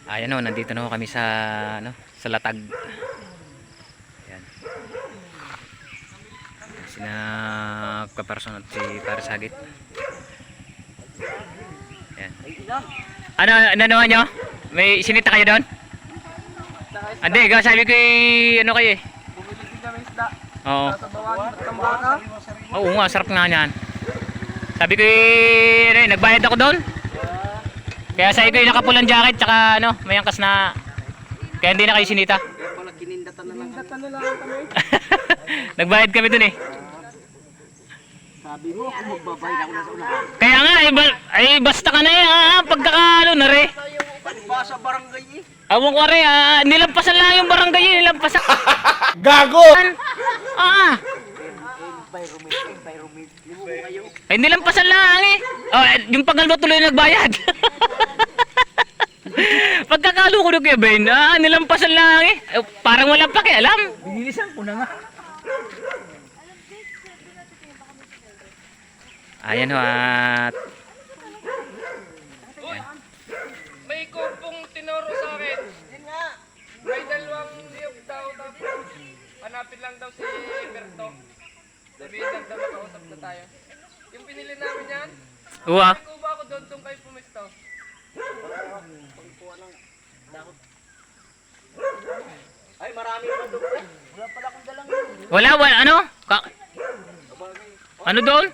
Ayan o, nandito na ho kami sa ano, sa Latag. Ayan. Sina Kaperson at si Paris Hagit. Ayan. Ano naman nyo? May sinita kayo doon? Hindi, sabi ko ano kayo eh. Bumili din kami isda. Oo. Sa bawan, Tambaka. Oo nga, sarap nga yan. Sabi ko ano, nagbayad ako doon. Kaya sabi ko nakapulang jacket tsaka ano, may angkas na. Kaya hindi na kayo sinita. Kaya pala kinindatan na lang kami. Nagbayad kami doon eh. Sabi mo, kung magbabayad ako na sa unahan. Kaya nga, ay basta ka na eh, pagkakalo na rin. Ba sa barangay eh? Awang ko rin, nilampasan lang yung barangay yun, nilampasan. Gago! Environment. Libo kayo. Ay nilampasan lang eh. Oh, yung pangalawa tuloy nagbayad. Pagkakalo ko na kaya Ben, nilampasan lang eh. Parang wala pa kaya alam. Binilisan ko na nga. Ayan ho at May kupong tinuro sa akin. Yun nga. May dalawang niyog daw tapos hanapin lang daw si Berto. Sabihin lang daw makausap na tayo. Yung pinili namin yan, uwa. may kuba ako doon kayo pumisto. Ay, marami naman doon. Wala pala akong dalang yun. Wala, ano? Ano doon?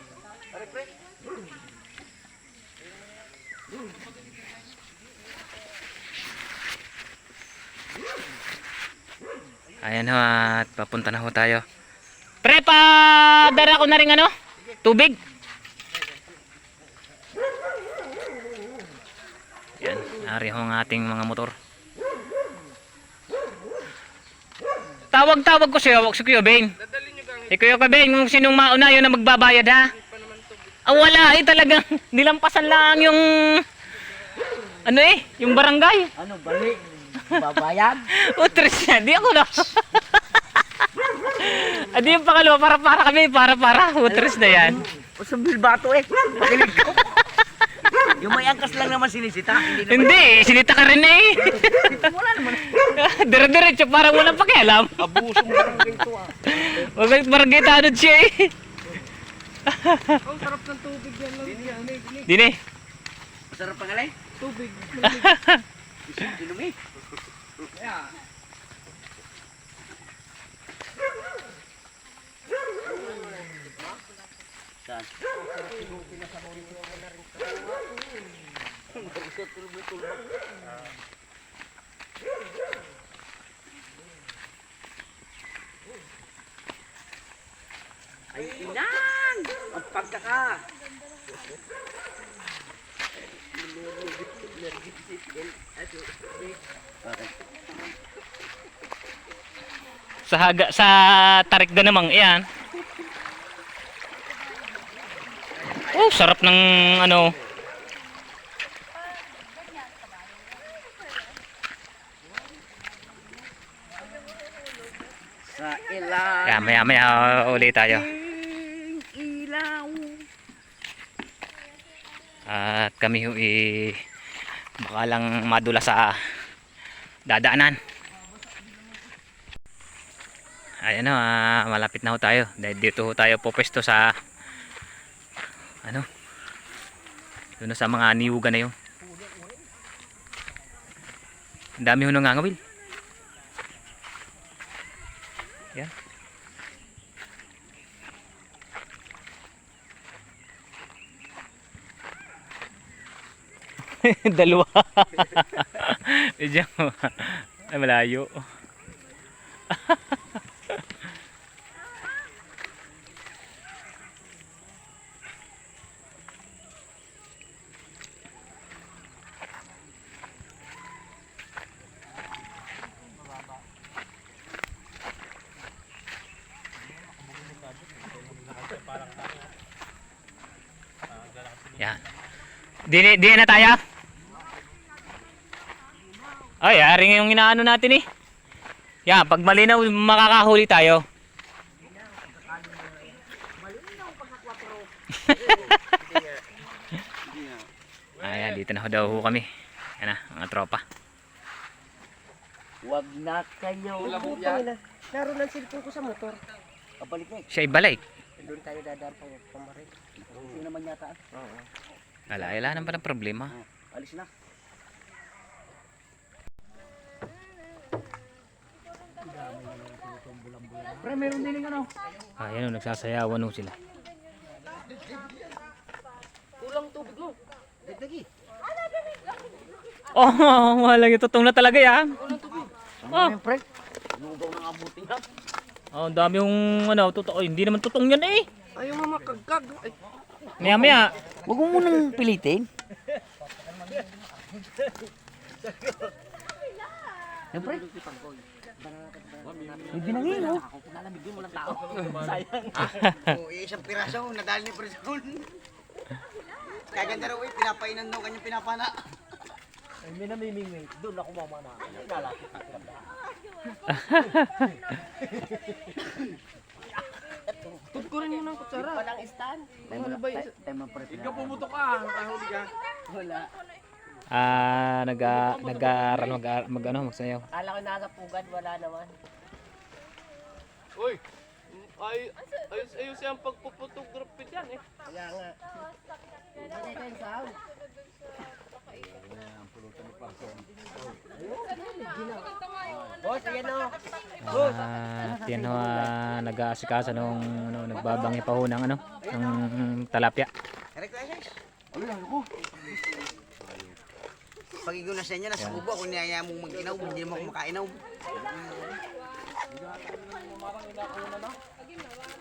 Ayan ho at papunta na ho tayo. Pre, dara ko na rin ano? Tubig. Yan, nari ho ang ating mga motor. Tawag ko siya, si Kuya Beng. Dadali nyo gang Si Kuya Beng, kung sinong mauna yun na magbabayad ha. Wala eh, talagang nilampasan lang yung ano eh, yung barangay. Ano, balik? Babayad? Utres na, di ako na. Adi yung pangalawa, para kami, para. Utres na yan. O sa bilbato eh. Makinig ko. Yung may angkas lang naman sinisita. Hindi naman. Hindi, sinita ka rin eh. Wala naman. Dire-diretso, parang walang pakialam. Abusong barangay to ah. Wag barangay tanod siya eh. Oh, sarap ng tubig yan lang. Dini. Masarap pa galay? Tubig. Sinumi. Yeah. Saan? Ay, inang! Ang pagkaka! Sa tarik na namang iyan. Oh, sarap ng ano. Sa ilaw. Kaya maya ulit tayo. Ilaw. At kami baka lang madula sa dadaanan. Ayan o, malapit na ho tayo. Dahil dito ho tayo pupwesto sa ano, doon na sa mga niyuga na yun. Ang dami ho nang ngangawil. Yan. Dalawa. Medyo ay malayo. Yan. Di na tayo. Ay, aring yung inaano natin eh. Yan, pag malinaw makakahuli tayo. Ayan, dito na daw ho kami. Yan na, mga tropa. Wag na kayo. Lamog yan. Naroon ang cellphone ko sa motor. Kabalik na eh. Siya ibalik. Doon tayo dadaan pamarin. Hindi naman yata. Oo. Ala naman ba ng problema? Alis na. Pre, meron din yung ano. Ayan o, nagsasayawan o sila. Kulang tubig mo. Dagdagi. Oh, walang itutong na talaga yan. Oh, Pre, lugaw ng abuti na. oh, ang dami yung ano, totoo. Hindi naman tutong yan eh. Ayaw nga makagkag. Ay, Maya. Huwag mo munang pilitin. Siyempre. Hindi na ngayon, oh. Ako nalamig din, walang tao. Sayang. Isang piraso, nadali ni Preson. Kaganda raw eh, pinapainan daw kanyang pinapana. Ay, may namimingwing. Doon ako mamana. Lalapit na pinapana. tudkurin mo ng kutsara. Walang stand. Ano ba yun? Ikaw pumutok ka, nakahuli ka. Wala. Nag-aaral magsayaw. Kala ko nakapugad, wala naman. Uy, ayos yung pagpupotography dyan eh. Kaya nga. Hindi kayo sound. Boss, ayan o. Yan o, nag-aasikasa nung nagbabangi pa ho ng ng talapya. Pag ikaw na sa inyo, nasa bubo, kung niyaya mong mag-inaw, hindi mo ako makainaw.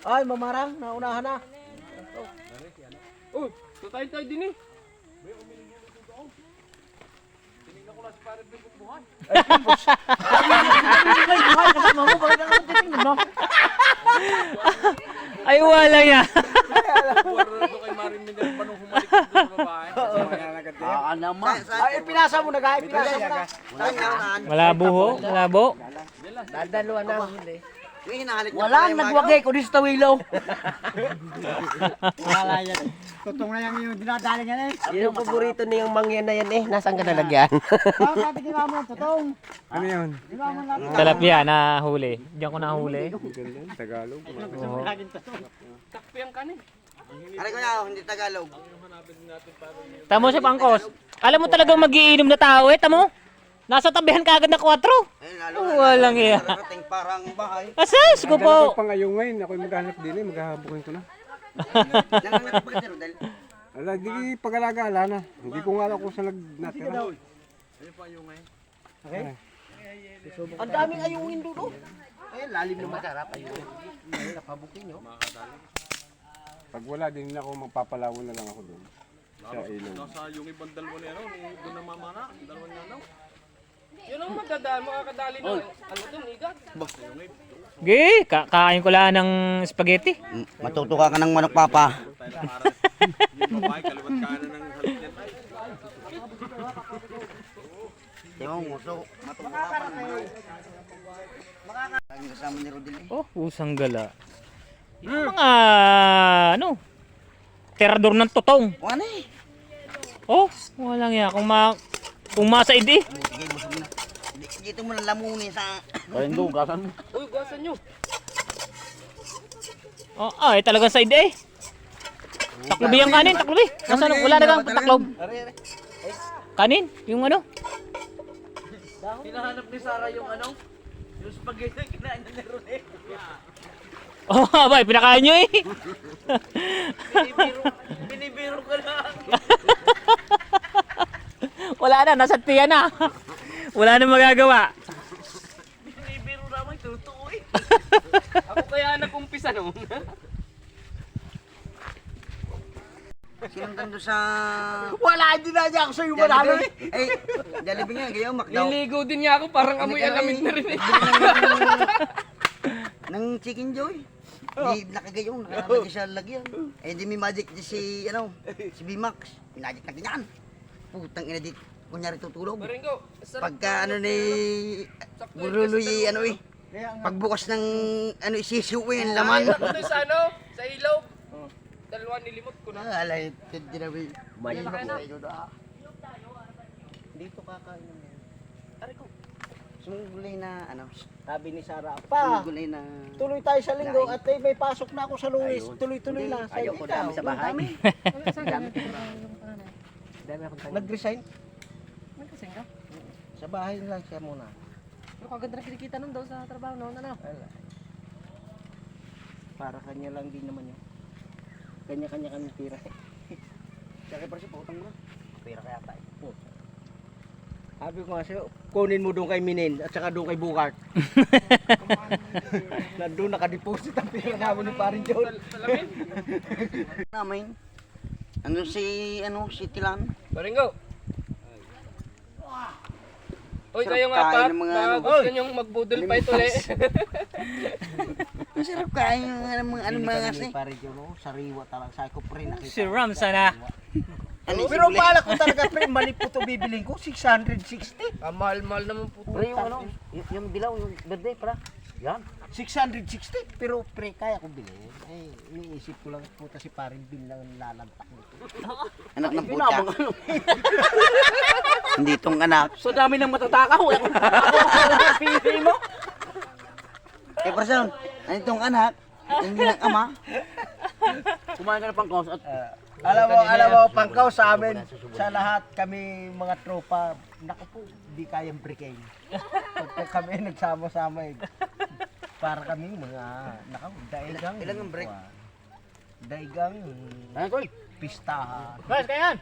Ay, mamarang, naunahan na. Uy, tayo din eh. Ay, wala yan. Naman. Ay, pinasa mo na, gaya, pinasa mo na. Malabo ho, malabo. Dadaluan na ang huli. Walang nagwagay, kundi sa tawilaw. Tutong na yung dinadali niya eh. Yun yung paborito niyang mangyan na yan eh. Nasaan ka nalagyan? Sabi ni Mama, tutong. Ano yun? Di ba mo natin? Talapya na huli. Diyan ko na huli. Tagalog. Oo. Takpi ang kanin. Aray ko na, hindi Tagalog. Tamo si Pangkos. Alam mo talagang magiinom na tao eh, tamo? Nasa tabihan ka agad ng 4. Ayun, lalo Oh, walang iya. Narating parang bahay. Asas ko po. Pangayong ngayon, ako'y maghanap din eh, maghahabukin ko na. Nangangat pa kasi Rodel. Ala, di pag-alagala na. Hindi ko nga alam kung saan natira. Ang daming ayungin doon. Ayun, lalim naman. Masarap ayun. Napabukin nyo. Pag wala, din ako magpapalawon na lang ako doon. Sa ilong. Yun ang magdadaan, makakadali ng ano dun, igat. Ge, kain ko lang ng spaghetti. Matutuka ka ng manok, Papa. Di mo, muso. Matutuka ka ng manok. Laging kasama ni Rodel eh. Oh, usang gala. Yung mga terador ng totong. O ano eh? Oh, walang ya. Kung masaid eh. Sige, busog na. Dito mo na lamunin sa... Uy, gasan nyo. Oh, ay talagang side eh. Taklob yung kanin, taklob eh. Nasaan? Wala na kang taklob. Kanin, yung ano? Hinahanap ni Sarah yung ano? Yung spaghetti na kinain na ni Rodel. Oh, abay, pinakain nyo eh. Binibiro ka lang. Wala na, nasa tiyan na. Wala na magagawa. Binibiro naman, totoo eh. Ako kaya nag-umpisa noon. Sinundan doon sa... Wala, hindi na niya ako sa'yo manalo eh. Eh, Jollibee nga, gayon, Macdaw. Niligo din niya ako, parang amoy alamid na rin eh. Ng Chicken Joy. Di nakagayong, nakalagay siya lagyan. Eh, di may magic di si, si B-Max. Pinagic na ganyan. Putang ina di, kunyari tutulog. Maringo, sarap. Pagka bululuy, pagbukas ng, isisiw yung laman. Ako doon sa sa ilaw. Dalawa nilimot ko na. Alay, hindi na may... Mahirap na. Dito kakain naman. Aray ko. Sumugulay na, ano, Sabi ni Sarah, pa, sumugulay na... tuloy tayo sa linggo at may pasok na ako sa Lunes. Tuloy-tuloy na. Ayaw ko dami sa bahay. Nag-resign. Nagkasing ka? Sa bahay lang siya muna. Pero kaganda na kinikita nun daw sa trabaho noon, ano? Wala. Para kanya lang din naman yun. Kanya-kanya kami tira. Saka pa siya, pautang mo na. Pera kaya tayo. Sabi ko nga sa'yo, kunin mo doon kay Minin at saka doon kay Bukart. Na doon nakadeposit ang pera namin ni Parin John. Salamin. Namin, ano si Tilan? Baringo. Uy, Sarap kayong kain apat, ng mga baka ano. gusto nyong magbudol pa ito ulit. Masarap kain yung ano mga Kami kasi. ni Parin John, oh, sariwa talaga. Sabi ko, pre, nakita. Si Ram sana. Ano, Pero simple. pala ko talaga, pre, mali po ito bibiling ko, 660. Ah, mahal-mahal naman po. Pre, yung ano, yung dilaw, yung verde pala. Yan. 660, pero pre, kaya ko bilhin. Eh, iniisip ko lang, puta si Parin Bin lang ang lalantak nito. Anak ng puta. Hindi tong anak. So dami ng matatakaw. Pili mo. Eh, person, ano itong anak? Hindi ng ama. Kumain ka na pang kaos at... alam mo, pangkaw sa amin, sa lahat kami mga tropa, naku po, hindi kayang breaking. Pagka kami nagsama-sama eh, para kami mga, naku, daigang. Ilan ang break? Daigang, Ano ko? pistahan. Guys, kayan!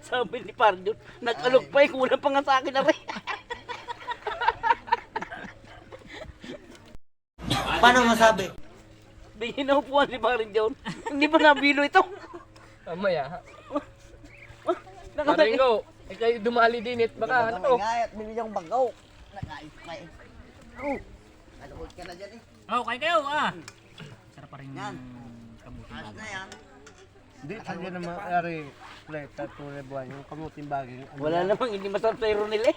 Sabi ni Pardo, nag-alok pa eh, kulang pa nga sa akin na rin. Paano masabi? Di hinaupuan si Parin John. Hindi pa nabilo ito. Mamaya. Baringo, kayo dumali din it. Baka ano. Ngayat, bibili akong bagaw. Nagait pa eh. Oh, naluhod ka na dyan eh. Oh, kayo ah! Sarap pa rin Yan. kamuti. Ayos na yan. Hindi, sadya naman, ari, play, tatunay buwan, yung kamuting bagay. Wala namang hindi masarap sa Ronel eh.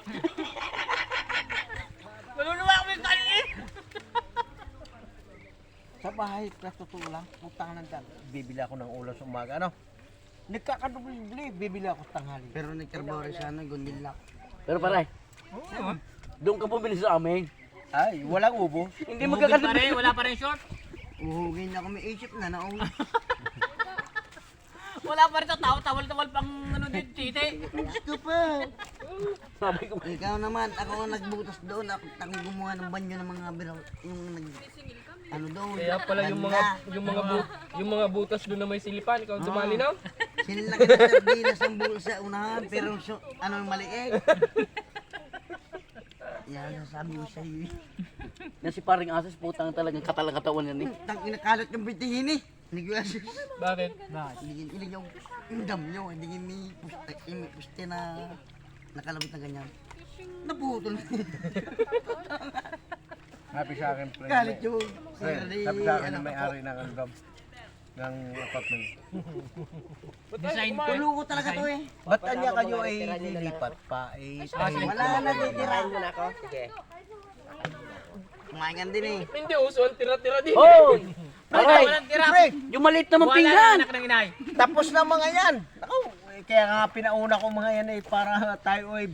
Maluluwa ako yung kanin eh! Sa bahay, plus totoo lang, utang ng dag. Bibili ako ng ulam sa umaga, ano? Nagkakadubli, bibili ako sa tanghali. Pero nagtrabaho rin siya ng gundilak. Pero pare, doon ka bumili sa amin. Ay, walang ubo. Hindi magkakadubli. Wala pa rin short. Uhugin ako may isip na nauwi. Wala pa rin ito. Tawal-tawal pang ano din, titi. Gusto pa. Sabi ko, Ikaw naman, ako ang nagbutas doon. Ako ang gumawa ng banyo ng mga biraw. Yung nag... Ano doon? Kaya pala yung mga butas doon na may silipan, ikaw dumali na. Sinilaki na sardinas ang bulo sa unahan, pero ano maliit. Yan, sabi ko sa iyo. yan si paring asis, putang talagang katalang katawan yan eh. Tang inakalat yung bintihin eh. Hindi ko asis. Bakit? Hindi yung dam nyo, hindi may puste na nakalabit na ganyan. Naputol. Sabi sa akin, pre. Galit yung Sabi sa akin na may-ari ng ano ng apartment. Design ko. Tulo ko talaga to eh. Ba't anya kayo ay lilipat pa? Eh, Wala na titira. na ako. Sige. Kumain din eh. Hindi uso ang tira-tira din. Hoy! Aray! Walang tira. Yung maliit naman Wala pinggan! anak ng inay. Tapos na mga yan! Ako, kaya nga pinauna ko mga yan eh, para tayo ay...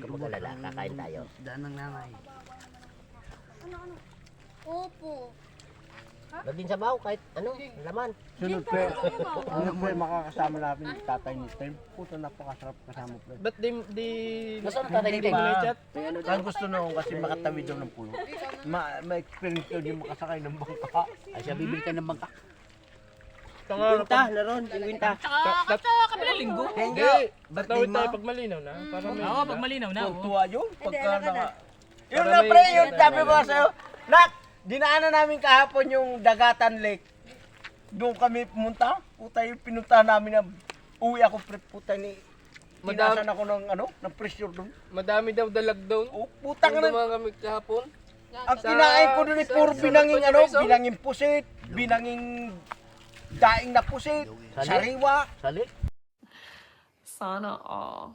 Kamugalala, kakain tayo. Daan ng nanay. Opo. Laging sabaw kahit ano, laman. Sunod pre, makakasama natin yung tatay ni Tim. Puto napakasarap kasama pre. Ba't di... Masarap tatay ni Tim. chat? Ang gusto noon kasi makatawid daw ng pulo. Ma-experience daw yung makasakay ng bangka. Ay siya bibili ka ng bangka. Winta, laron, yung winta. Tsaka kabilang linggo. Hindi. Tatawid tayo pag malinaw na. Para may... Oo, pag malinaw na. oo. Tuwa yun, pagka naka... Yun Para na may- pre, yun sabi ko sa'yo. Nak, dinaanan namin kahapon yung Dagatan Lake. Doon kami pumunta. Puta yung pinunta namin na uwi ako pre, puta ni... Madam- Tinasan ako ng ano, ng pressure doon. Madami daw dalag doon. Oh, putang Kung na. dumaan kami kahapon. Ang kinain ko doon ay puro binanging ano, Peso? binanging pusit, binanging daing na pusit, sariwa. Sali? Sana all.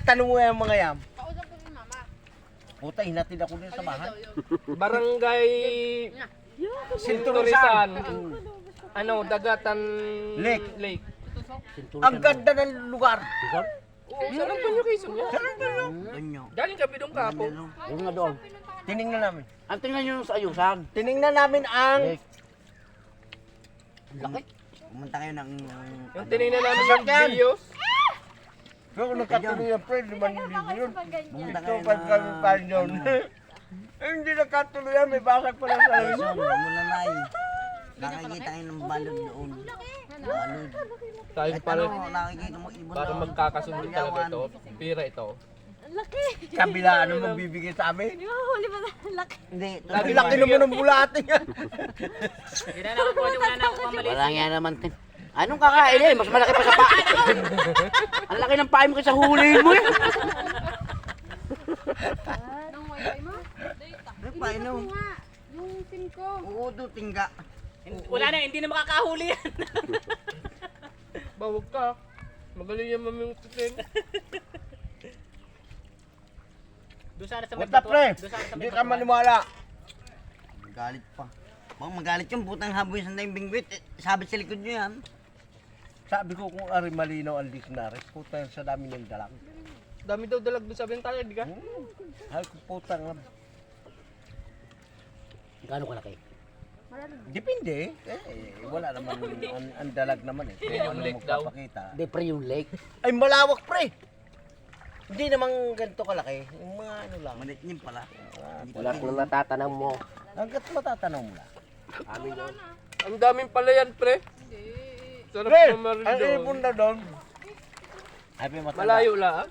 Tanong mo yung mga yan. Puta, hinatid ako din sa bahay. Barangay Sinturisan. Ano, Dagatan Lake. Lake. Ang ganda ng lugar. Oo, saan ang Tonyo Quezon yan? Donyo. Galing kami doon kapon. Yung nga doon. Tiningnan namin. Ang tingnan nyo sa ayusan. Tiningnan namin ang... Laki. Pumunta kayo ng... Yung tinignan namin yung videos. Pero nagkatuloy ang friend, 5,000 yun. Pumunta Ito kayo pag kami pa yun. Eh, hindi nakatuloy yan, may basag pala sa Quezon, mula na eh. Nakikita kayo ng balod doon. Balod. Tayo Kahit para, ano, nakikita mo ibon para na. magkakasunod talaga ito. Pira ito. kabila, ano magbibigay sa amin? Hindi, Laki-laki naman ng bulate yan. Hindi na nakakuha wala na ako pamali. Wala nga naman. Anong kakain eh? Mas malaki pa sa paa. Ang laki ng paa mo kaysa huliin mo eh. Ano pa, ano? Yung team ko. Oo, do, tingga. Wala na, hindi na makakahuli yan. Bawag ka. Magaling yung mamingtutin. Doon sana sa What the pre? Doon sana sa Hindi ka maniwala. Magalit pa. Bang magalit yung putang haboy sa tayong bingwit. Sabit sa likod nyo yan. Sabi ko kung ari malinaw ang dictionary, putang sa dami ng dalang. Dami daw dalag doon sabi ng tayo, di ka? Ay, putang lang. Gaano kalaki? Depende. Wala naman, ang dalag naman eh. Kung Yung ano lake daw. magpapakita. Hindi pre yung lake. Ay, malawak pre! Hindi naman ganito kalaki. Yung mga ano lang. Malit nyo pala. Wala kung natatanong mo. Hanggat matatanaw mo lang. Ang daming pala yan, pre. Sarap Pre, naman ang doon. ipon na doon. Ay, matanda. Malayo lang.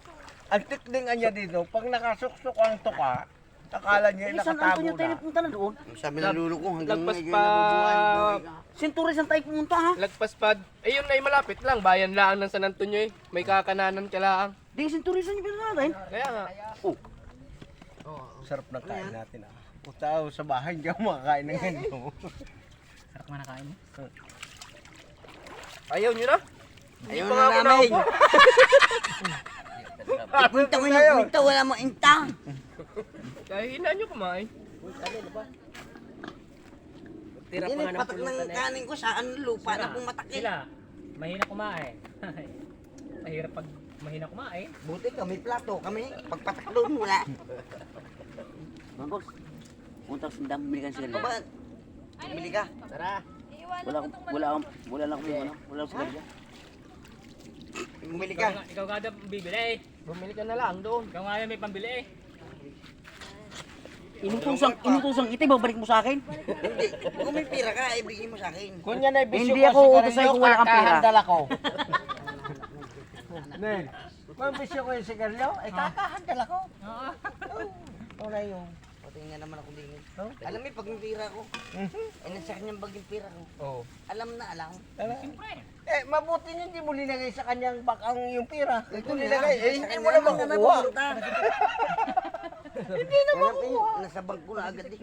Ang tiklingan niya dito, pag nakasuksok ang tuka, akala niya nakatago na. Punta na doon. Sabi ng lulo ko hanggang Lagpas ngayon pa. nabubuhay. buhay ka. Sinturis ang tayo pumunta ha. Lagpas pad. Ayun na malapit lang. Bayan lang ng San Antonio eh. May kakananan ka lang. Di sinturis ang ibig natin. Kaya nga. Sarap ng kain natin ah. Puta, sa bahay hindi ako makakain ng ganito. Sarap nga nakain mo. Ayaw nyo na? Ayaw pa na nga ako namin. naupo. Ipunta ko yung kwento, wala mo intang. Kaya hinaan nyo kumain. Hindi na patak ng kanin ko sa ano, lupa na pong matakil. Sila, mahina kumain. Mahirap pag mahina kumain. Buti kami plato, kami pagpatak doon wala. Mangkos. Punta sa dam, bili ka ng sigarilyo. Ba, bumili ka. Wala lang kami ano. Wala lang sigarilyo. Bumili Ikaw, ka. ikaw nga daw bibili eh. Bumili ka na lang doon. Ikaw nga yung may pambili eh. Inutusang kita, babalik mo sa akin. Hindi, kung may pira ka, ibigay mo sa akin. Kung yan ay bisyo Hindi ko ako sa utos sa'yo sigarilyo, kung wala kang pera. kakahandal ako. Nen, kung bisyo ko yung sigarilyo, ay kakahandal ako. Wala yung. Patingin naman ako din. Alam mo, pag may pira ko, ay nasa kanyang bag yung pira ko. Oo. Alam na alam. Eh, mabuti niyo hindi mo linagay sa kanyang bag ang yung pira. Ito na, nilagay, eh, sa hindi kanya mo na naman makukuha. napupunta. Hindi na makukuha. Nasa bag ko na agad eh.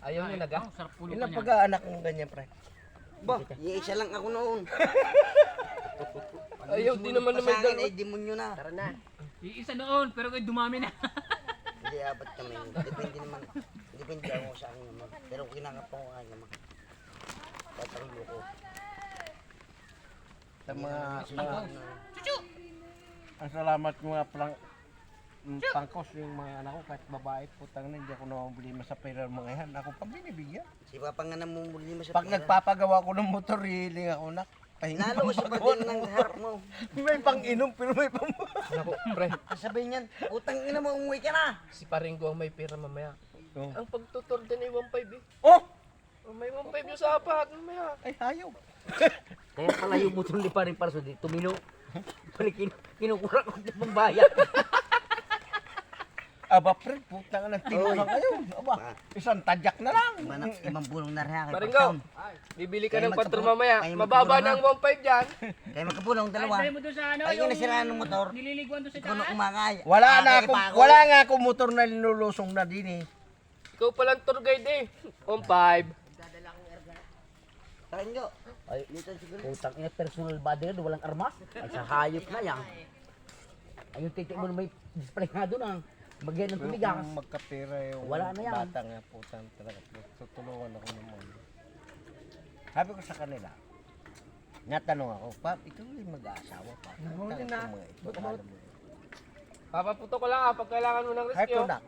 Ayaw nyo naga? Sarap pulo Ilang niya. pag-aanak ng ganyan, pre? Ba, isa lang ako noon. Ayaw din naman na Sa may akin dalawa. ay demonyo na. Iisa noon, pero kayo dumami na. Hindi apat kami. Depende naman. Depende ako sa akin naman. Pero kinakapanguhan naman. Tatanglo ko. Sa mga ang salamat mga pangkos yung mga anak ko kahit babae putang na hindi ako namabili mo sa pera ng mga yan. Ako pa binibigyan. Si Papa nga namumuli mo sa Pag nagpapagawa ko ng motor, hiling ako na. Pahinga Lalo ko sa badin ng harap mo. May pang-inom pero may pang... Naku, pre. Sasabihin niyan, utang ina mo, umuwi ka na. Si Paringgo ang may pera mamaya. Oh. Ang pagtutor din ay 1.5 eh. Oh! May 1.5 yung sa apat mamaya. Ay, hayop. Kaya pala yung motor ni paring para sa dito, tumino. Kinukura ko ng pambayad. Aba, pre, putang na tinuhan kayo. Aba, isang tadyak na lang. Ibang bulong na rin. Paringgo, bibili ka Kaya ng 4 magkapula- mamaya. kaya Mababa magkapula na ang 1.5 dyan. Kaya magkapulong dalawa. Ay, mo doon sa ano, Ay, yung nasiraan ng motor. nililiguan doon sa Ikaw na daan. kumakay. Wala na Akay ako, pa ako. wala nga ako motor na linulusong na din eh. Ikaw palang tour guide eh. 1.5. Takin nyo. Ay, putang ina, personal body na, walang armas. Ay, sa hayop na yan. Ay, yung titik mo na may display nga doon ang bagyan ng Pero tumigas. kung magkapera yung Wala na yan. bata nga putang talaga, tutulungan ako naman. Sabi ko sa kanila, Natanong ako, Pap, ikaw yung mag-aasawa pa. Huli na. Alam mo. Papaputo ko lang pag kailangan mo ng Kahit rescue. na.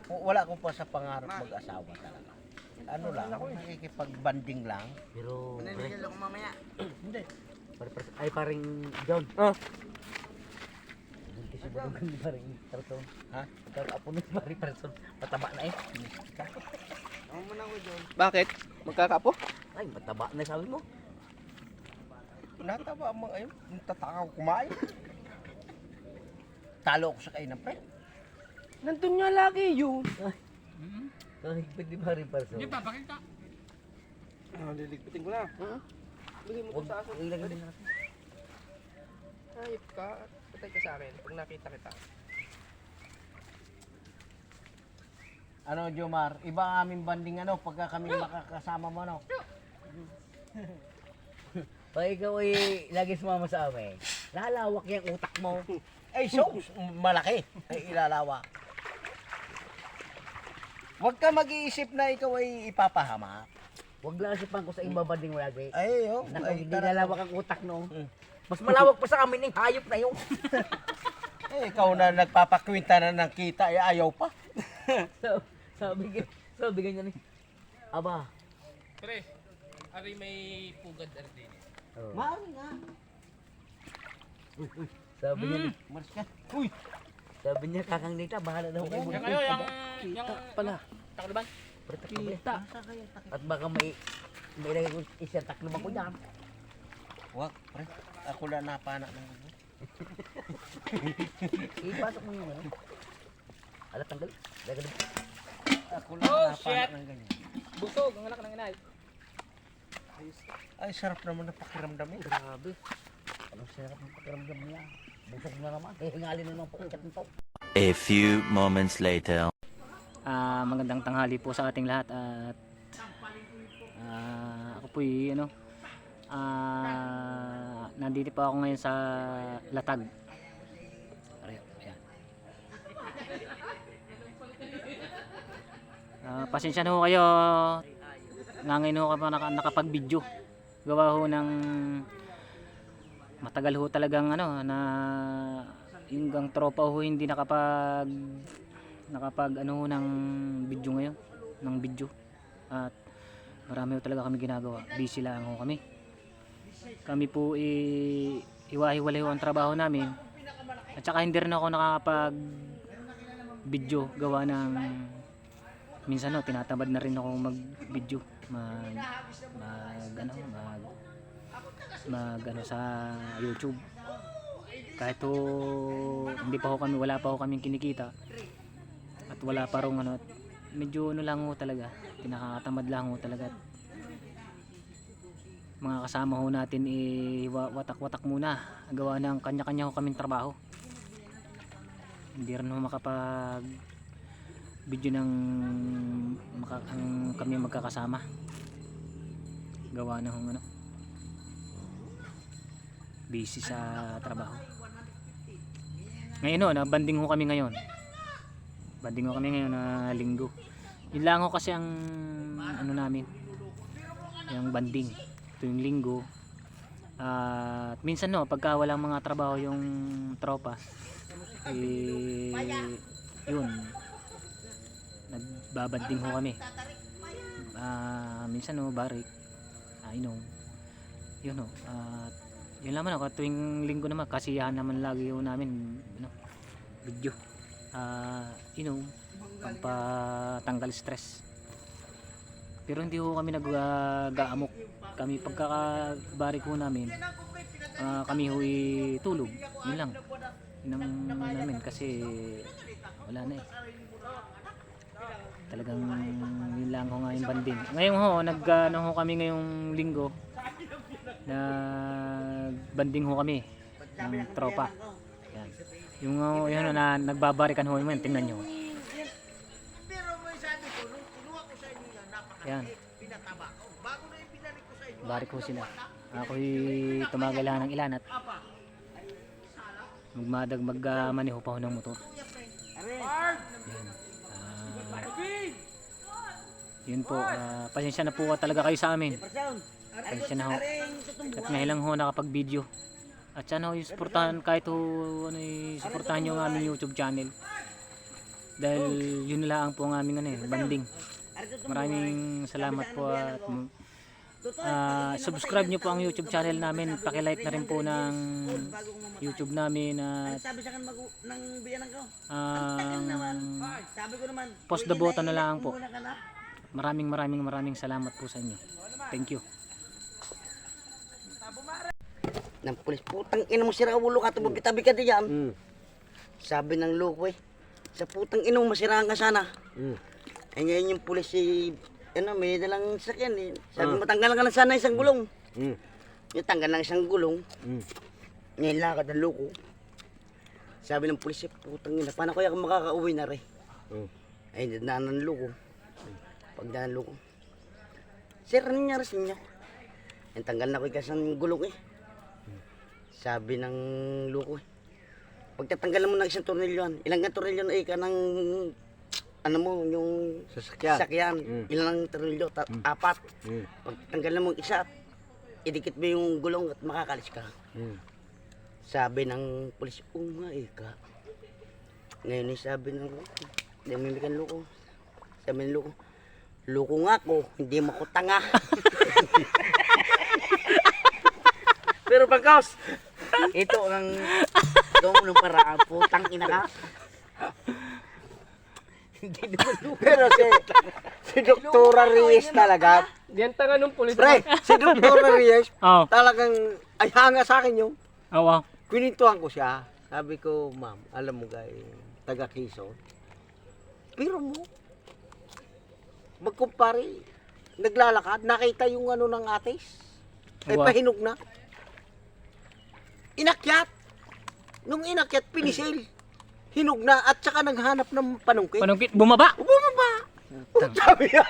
Wala ko pa sa pangarap mag-asawa talaga. Ano lang, nakikipag-banding lang. Pero, pre, Nandiyan ako mamaya. Hindi. ay paring John. Oh. Buntis si Balugan ni paring Person. Ha? Pagka apo ni paring Person, mataba na eh. Bakit? Magkakapo? Ay, mataba na sabi mo. Nataba mo ayun, tatakaw kumain. Talo ako sa kainan, pre. Nandun nga lagi yun. Ay, pwede paring Person. Liligpitin ko na. Bigay mo Huwag ko sa aso. ilagay din natin. Hayop ka. Patay ka sa akin pag nakita kita. Ano, Jomar, iba ang aming banding ano, pagka kami makakasama mo, no? Pag ikaw ay lagi sumama sa amin, lalawak yung utak mo. Ay, so, malaki. Ay, ilalawak. Huwag ka mag-iisip na ikaw ay ipapahama. Huwag lang sipan ko sa ibabanding mo lagi. Ay, oh. Naku, Ay, hindi lalawak ang utak no. Mas malawak pa sa amin yung hayop na yun. ikaw na nagpapakwinta na ng kita, ay ayaw pa. Sabi ganyan ni. Aba. Pre, ari may pugad ari din. Oh. Maaari nga. Sabi niya ni. Maris ka. Uy! Sabi niya kakang nita, bahala daw kayo. Yung ano, yung pala. takluban. Kita. At baka may ilagay ko isang takluban ko dyan. Wag, pre. Ako na napana ng ano. Ipasok mo yung ano. Alat tanggal. Dagal. Ako na Oh, napana shit. ng ganyan. Busog ang anak ng inay. Ay, sarap naman na pakiramdam eh. Grabe. Ano sarap ng pakiramdam niya. Busog na naman. Hingalin na ng pakikat nito. A few moments later. Magandang tanghali po sa ating lahat at ako po nandito po ako ngayon sa Latag. Ayan. Pasensya na ho kayo, ngayon ho ka nakapag-video. Gawa ho ng matagal ho talagang na yung tropa ho hindi nakapag ng video ngayon, ng video. At marami ho talaga kami ginagawa, busy lang ho kami po iwahiwalay ho ang trabaho namin, at saka hindi rin ako nakakapag video gawa ng minsan tinatamad na rin ako mag video mag sa YouTube, kahit hindi pa ho kami, wala pa ho kaming kinikita at wala pa rong medyo lang ho talaga, pinakatamad lang ho talaga. Mga kasama ho natin watak-watak muna, gawa ng kanya-kanya ho kaming trabaho, hindi rin ho makapag video ng kami magkakasama, gawa ng busy sa trabaho. Ngayon banding ho kami ngayon. Banding ho kami ngayon na linggo. Yun lang ho kasi ang namin, yung banding tuwing linggo. At minsan pagka walang mga trabaho yung tropa, yun, nagbabanding ho kami. Minsan barik, inom, yun at yun naman tuwing linggo naman, kasiyahan naman lagi ho namin video, inom, pampatanggal stress. Pero hindi ho kami nag-gaamok. Kami pagkakabarik ho namin, kami ho tulog, yun lang. Yun ang namin kasi wala na talagang yun lang ho nga yung banding. Ngayon ho ho kami ngayong linggo, nagbanding ho kami ng tropa. Yan. Yung yun na nagbabarikan ho yun, tingnan nyo. Yan. Barik ho sila. Ako'y tumagal lang ng ilan at magmaneho pa ho ng motor. Yan. Yun po, pasensya na po talaga kayo sa amin. Pasensya na ho. At ngayon lang ho nakapag-video. At sana ho yung suportahan kahit ho suportahan nyo ang aming YouTube channel. Dahil yun lang po ang aming banding. Maraming salamat po at subscribe nyo po ang YouTube channel namin. Paki-like na rin po ng YouTube namin at Sabi sa akin ng biyanan ko. Sabi ko naman, post the button na lang po. muna ka na. Maraming salamat po sa inyo. Thank you. Ng pulis, putang ina mo sira ulo ka, tabi ka diyan. Sabi ng loko sa putang ina mo masiraan ka sana. Eh ngayon yung pulis may dalang sakyan eh. Sabi mo tanggalan ka na sana isang gulong. Yung tanggal ng isang gulong. Ngayon lakad ng loko. Sabi ng pulis, putang ina, paano kaya kung makakauwi na rin? Ay, daan ng loko. Pagdaan ng loko. Sir, ano nangyari sa inyo? Yung tanggal na ko isang gulong eh. Sabi ng loko pagtatanggalan mo ng isang tornilyon, ilang tornilyon ka ng yung sasakyan. Ilang tornilyo? 4. Pagtanggalan mo isa, idikit mo yung gulong at makakalis ka. Sabi ng pulis, nga ka. Ngayon sabi ng loko, namimikan loko. Sabi ng loko, loko nga ako, hindi mo ko tanga. Pero pagkaos, ito ang doon ng paraan, putang ina ka. Hindi naman lupa. Pero si Dr. Reyes talaga, Diyan tanga nung pulis. pre, si Dr. Reyes, Oh, talagang ay hanga sa akin yung wow. Kwinintuhan ko siya. Sabi ko, ma'am, alam mo guys, taga Quezon. Pero mo, magkumpare, naglalakad, nakita yung ng atis. Ay Wow. pahinog na. Inakyat. Nung inakyat, pinisil. Hinog na at saka naghanap ng panungkit. Panungkit, bumaba. Bumaba. Sabi niya.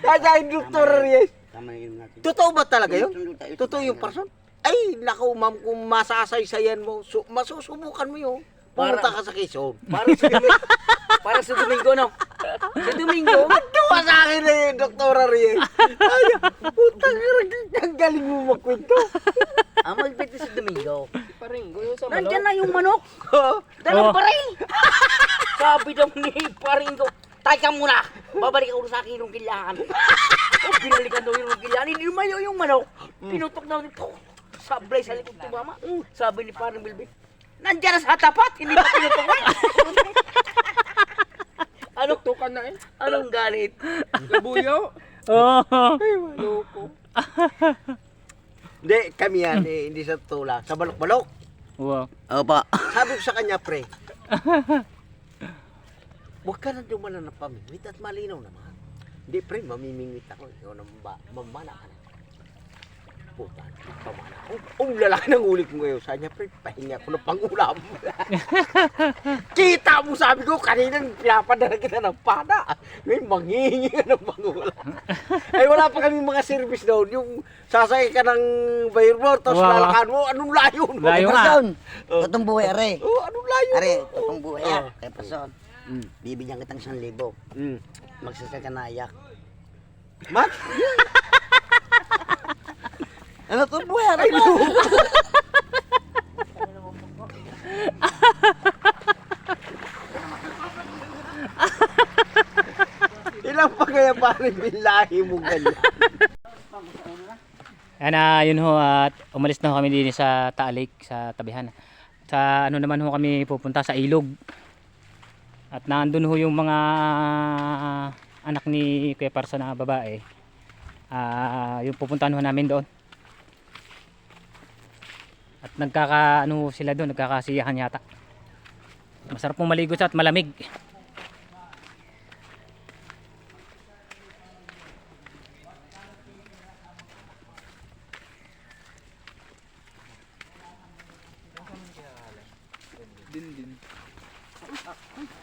Kaya yung Dr. Reyes, Tama yun natin. totoo ba talaga yun? Totoo yung person? Ay, naku ma'am, kung masasaysayan mo, masusubukan mo yun. Pumunta ka sa Quezon. Para sa Domingo, no? Sa Domingo, magtuwa sa akin eh, Dr. Ariel. Ay, putang ang galing mo magkwento. Ang magpiti sa Domingo. Paringgo yung sa Nandiyan na yung manok. Oh. Dalang paring. Sabi daw ni Paringo, teka muna, babalik ako sa aking rungkilyahan. Binalikan daw yung rungkilyahan, hindi lumayo yung manok. Pinutok daw nito. Sablay sa likod tumama. Sabi ni Paring Bilbil, nandiyan na sa tapat, hindi pa pinutok. tukan na eh. Anong galit? Labuyo. Oh. Loko. Hindi, kami yan eh, hindi sa tula. Sa balok-balok. Wow. Opa. Sabi ko sa kanya, pre, huwag ka na dumala ng pamimit at malinaw naman. Hindi, pre, mamimingwit ako. Ikaw na mamana ka na. Puta, pamana ako. Ang lalaki ng ulit mo ngayon. Sabi niya, pre, pahinga ko ng pangulam. Kita mo, sabi ko, kaninang pinapadala kita ng pada. Ngayon, manghihingi ka ng pangulam. Ay, wala pa kami mga service doon. Yung sasakay ka ng bayrbor, tapos Wow. lalakan mo, anong layo? No? Layo nga. Person, totong buhay, are. Oh, anong layo? Are, totong buhay, Oh. kay Person. Bibigyan kitang 1,000. Magsasal ka na ayak. Max? Ano to buhay, are? Ilang pa kaya parang bilahi mo ganyan? Yun ho at umalis na ho kami din sa Taalik sa tabihan. Sa ano naman ho kami pupunta sa ilog. At nandun ho yung mga anak ni Kuya Parsa na babae. Yung pupuntahan ho namin doon. At nagkakaano sila doon, nagkakasiyahan yata. Masarap pong maligo sa at malamig.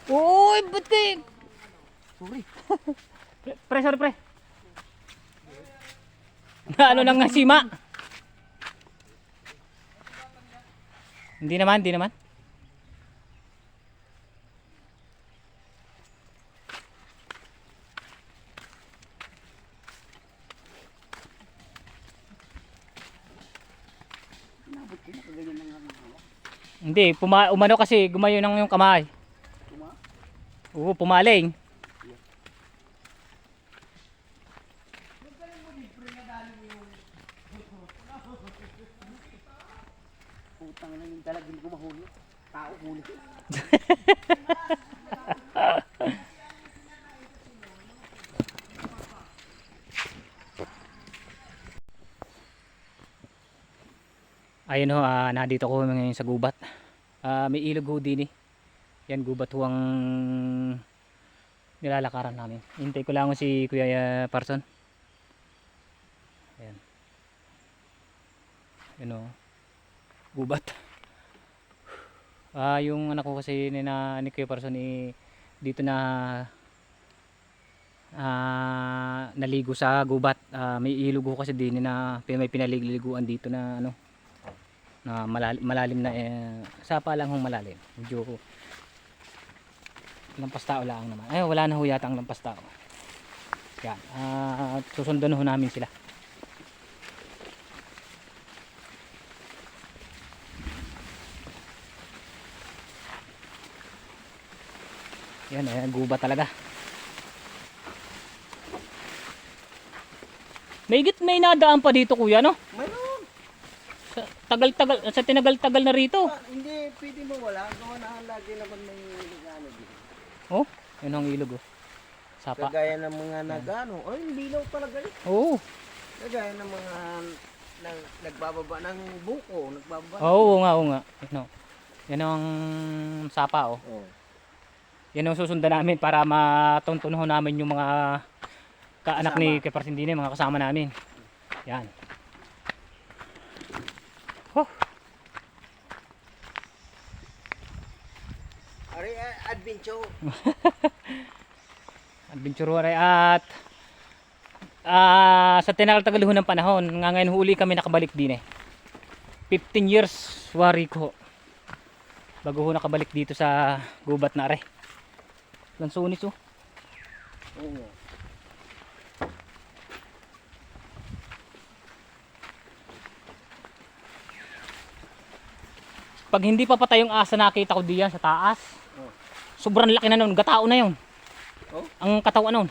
Uy, ba't kayo? Sorry. Pre, sorry pre. Ano lang nga sima? Hindi naman. Hindi, umano kasi gumayo ng yung kamay. Oo, pumaling. Putang na yung dalag, hindi ko mahuli. Tao huli ko. Ayun ho, nandito ko ngayon sa gubat. May ilog ho din eh. Yan gubat ho ang nilalakaran namin. Hintay ko lang ho si Kuya Parson. Ayan. Yan ho. Gubat. Yung anak ko kasi ni Kuya Parson dito na naligo sa gubat. May ilog ho kasi din na may pinaliliguan dito na ano, na malalim na sapa lang hong malalim. Medyo lampas tao lang naman. Ay, wala na ho yata ang lampas tao. Yan. Susundan ho namin sila. Yan, guba talaga. May nadaan pa dito, kuya, no? Mayroon. Sa tinagal-tagal na rito. Hindi, pwede mo wala. Gawa na lagi naman may ano dito. Oh, yun ang ilog, oh. Sapa. Kagaya ng mga nagano. Ay, linaw talaga eh. Oo. Kagaya ng mga nagbababa ng buko. Nagbababa. Oo nga. No. Yan ang sapa, oh. Oh. Yan ang susundan namin para matuntunan namin yung mga kaanak ni Keparsindine, mga kasama namin. Yan. Oh. Ari, adventure. Adventure at sa tinagal-tagal ho ng panahon, nga ngayon huli kami nakabalik din eh. 15 years wari ko bago ho nakabalik dito sa gubat na are. Lansunis, oh. Oo. Pag hindi pa patay yung asa nakita ko diyan sa taas. Sobrang laki na nun, gatao na yun. Oh? Ang katawan nun.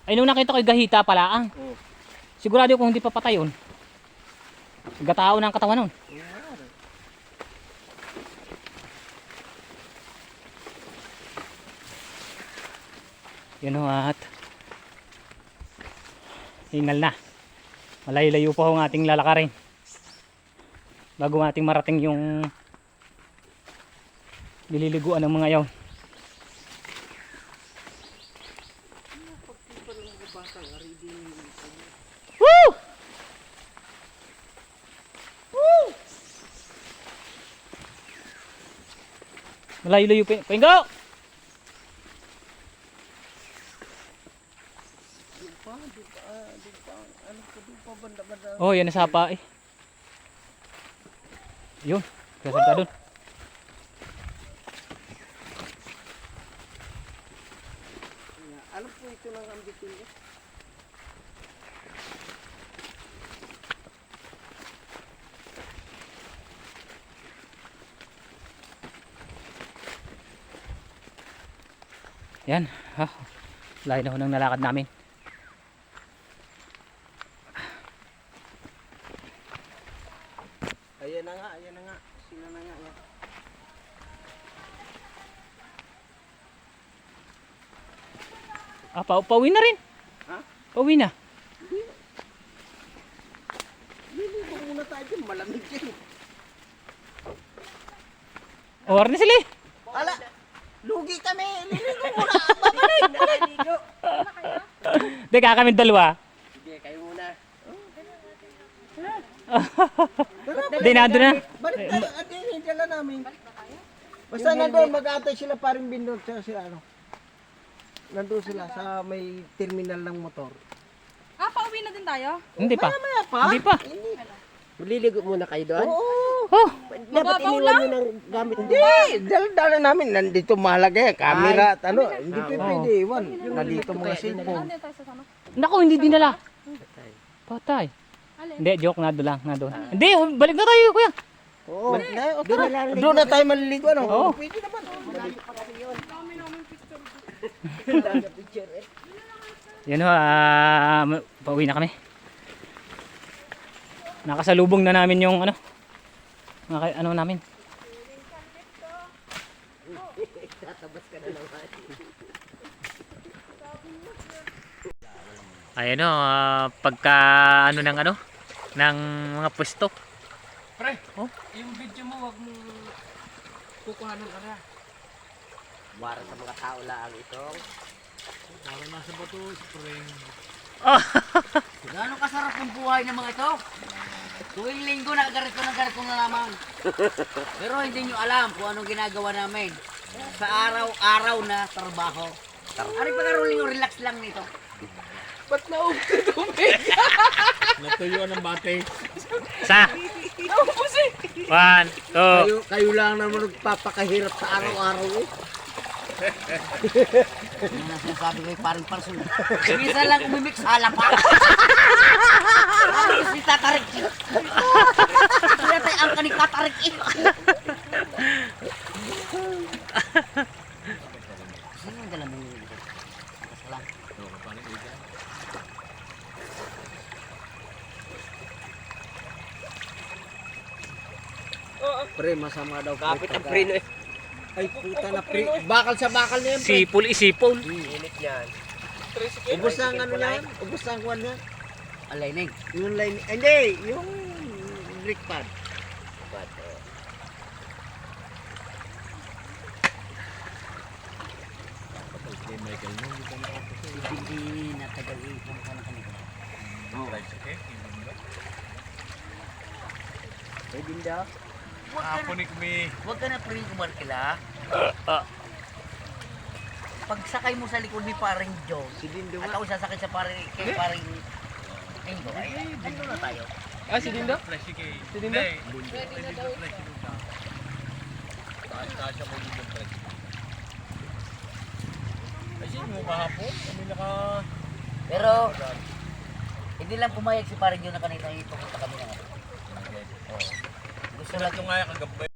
Ay nung nakita ko gahita pala. Oh. Sigurado kung hindi pa patay yun. Gatao na ang katawan nun. Yan o at hingal na. Malayo-layo pa ho ang ating lalakarin bago ating marating yung nililiguan ng mga yaw. Woo! Woo! Malayo-layo pa. Pinggo! Oh, yan na sapa eh. Yun, kasalta doon. Ano po ito ng ambitin niya? Yan, layo na ho ng nalakad namin. Ayan na nga. Sila na nga. Yan. Pauwi na rin. Ha? Pauwi na. Liligo muna tayo dyan. Malamig dyan. Or na sila eh. Ala! Lugi kami! Liligo muna! Babalik! Hindi, kami dalawa. Sige, kayo muna. Hindi, nandun na. Balik tayo. At yun, dala namin. Basta nandun, mag-aatay sila paring bindor. Tsaka sila ano. Nandun sila sa may terminal ng motor. Pauwi na din tayo? Hindi pa. Maya pa? Hindi pa. Maliligo muna kayo doon? Oo. Oh, Dapat iniwan nyo ng gamit. Hindi, dala namin. Nandito mahalaga yan. Camera at ano. Hindi pwede iwan. Nandito mga cellphone. Ano tayo sa sama? naku, hindi dinala. Patay. Hindi, joke, nado lang, nado. Hindi, balik na tayo, kuya. Oo. Doon na tayo maliligo, ano? Oo. Pwede naman. Yan ho, pauwi na kami. Nakasalubong na namin yung ano, ano namin. Ayan o, pagka ano ng ano, ng mga pwesto. Pre, yung video mo, wag mo kukuhanan ka na. Para sa mga tao lang ito. Gano'n kasarap ang buhay ng mga ito. Tuwing linggo nakagarit ko na lamang. Pero hindi nyo alam kung anong ginagawa namin sa araw-araw na trabaho. Ari pagkaroling relax lang nito. Ba't naugtid Sa 1, 2. Kayo lang naman nagpapakahirap sa araw-araw eh. Yan ang sinasabi ko yung paring parson. Minsan lang umimik sa halapa. Ano si tatarik? Kaya tayo ang kanikatarik eh. Sino ang dala mo yun? Kasalang. Pre, masama daw. Kapit ang prino eh. Ay, puta na pre. Bakal sa bakal na yan, pre. Sipol, isipol. Init yan. Ubus na ang ano yan. Ubus na ang kuwan yan. Alayning. Yung line. Hindi, yung brick pad. Hindi natagal kung paano kami. Eh, dinda. Huwag ka na pre kumarkila. Pagsakay mo sa likod ni paring Joe, Si Dindo at nga. ako sasakay sa paring kay paring Ingo, ay dito na tayo. Ah, si Dindo? Si Dindo? Pero hindi lang pumayag si paring Joe na kanina pupunta kami na. Gusto lang